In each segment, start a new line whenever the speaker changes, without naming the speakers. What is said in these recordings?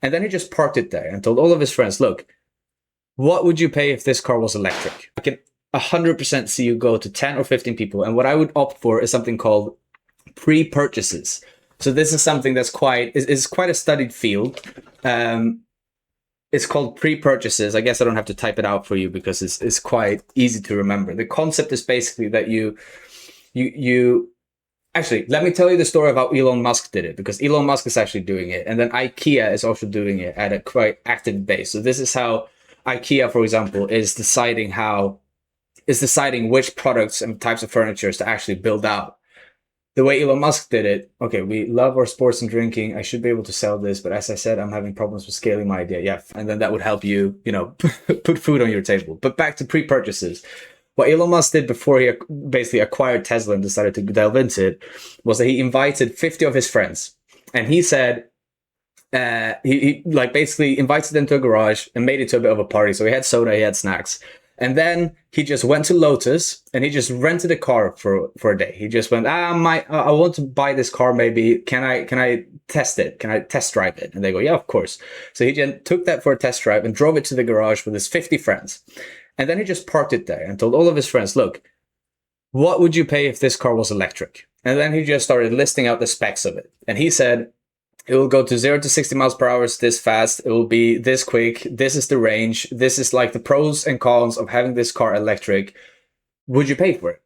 And then he just parked it there and told all of his friends, look, what would you pay if this car was electric? I can 100% see you go to 10 or 15 people. And what I would opt for is something called pre-purchases. So this is something that's quite a studied field. It's called pre-purchases. I guess I don't have to type it out for you because it's quite easy to remember. The concept is basically that you actually, let me tell you the story of how Elon Musk did it, because Elon Musk is actually doing it. And then IKEA is also doing it at a quite active base. So this is how IKEA, for example, is deciding which products and types of furniture to actually build out. The way Elon Musk did it, okay, we love our sports and drinking. I should be able to sell this, but as I said, I'm having problems with scaling my idea. Yeah, and then that would help you, put food on your table. But back to pre-purchases. What Elon Musk did before he basically acquired Tesla and decided to delve into it was that he invited 50 of his friends. And he said, he basically invited them to a garage and made it to a bit of a party. So he had soda, he had snacks. And then he just went to Lotus and he just rented a car for a day. He just went, I want to buy this car. Maybe can I test it? Can I test drive it? And they go, yeah, of course. So he just took that for a test drive and drove it to the garage with his 50 friends. And then he just parked it there and told all of his friends, look, what would you pay if this car was electric? And then he just started listing out the specs of it. And he said, it will go to 0 to 60 miles per hour this fast. It will be this quick. This is the range. This is like the pros and cons of having this car electric. Would you pay for it?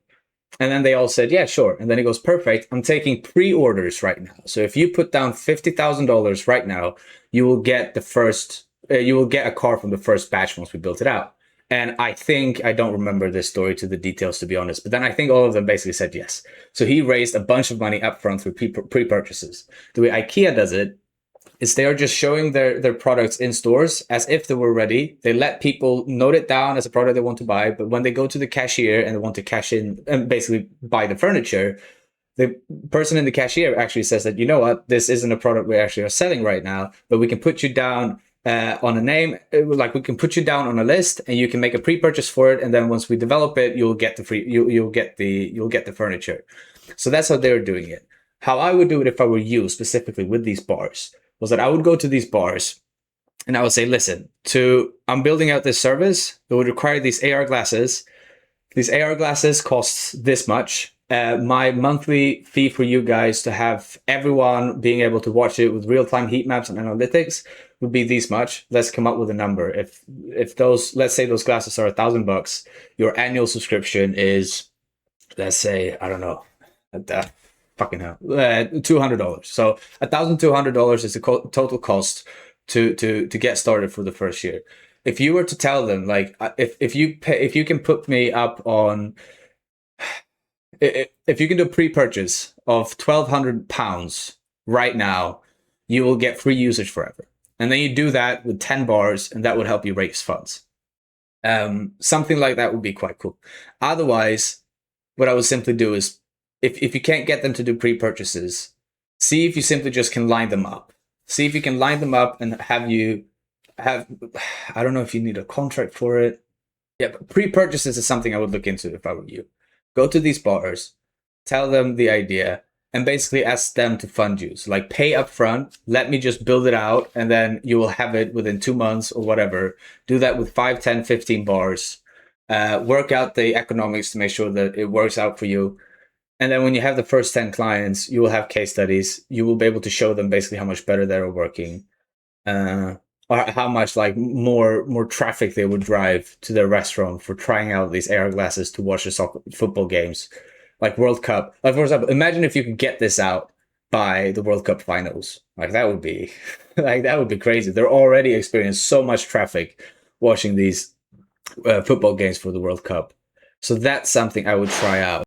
And then they all said, yeah, sure. And then he goes, perfect. I'm taking pre-orders right now. So if you put down $50,000 right now, you will get a car from the first batch once we built it out. And I don't remember this story to the details, to be honest, but then I think all of them basically said yes. So he raised a bunch of money upfront through pre-purchases. The way IKEA does it is they are just showing their products in stores as if they were ready. They let people note it down as a product they want to buy, but when they go to the cashier and they want to cash in and basically buy the furniture, the person in the cashier actually says that, you know what, this isn't a product we actually are selling right now, but we can put you down on a name, like we can put you down on a list and you can make a pre-purchase for it. And then once we develop it, you'll get the furniture. So that's how they're doing it. How I would do it if I were you specifically with these bars was that I would go to these bars and I would say, listen, I'm building out this service. It would require these AR glasses. These AR glasses costs this much. My monthly fee for you guys to have everyone being able to watch it with real-time heat maps and analytics would be this much. Let's come up with a number. If those, let's say those glasses are $1,000, your annual subscription is, let's say, I don't know, fucking hell, $200. So $1,200 is the total cost to get started for the first year. If you were to tell them, like, if you can put me up on, if you can do a pre-purchase of £1,200 right now, you will get free usage forever. And then you do that with 10 bars, and that would help you raise funds. Something like that would be quite cool. Otherwise, what I would simply do is, if you can't get them to do pre-purchases, see if you simply just can line them up. See if you can line them up and have, I don't know if you need a contract for it. Yeah, but pre-purchases is something I would look into if I were you. Go to these bars, tell them the idea, and basically ask them to fund you. So like pay up front, let me just build it out, and then you will have it within 2 months or whatever. Do that with 5, 10, 15 bars. Work out the economics to make sure that it works out for you. And then when you have the first 10 clients, you will have case studies. You will be able to show them basically how much better they're working. Or how much like more traffic they would drive to their restaurant for trying out these AR glasses to watch the football games, like World Cup. Like, for example, imagine if you could get this out by the World Cup finals. Like that would be crazy. They're already experiencing so much traffic watching these football games for the World Cup. So that's something I would try out.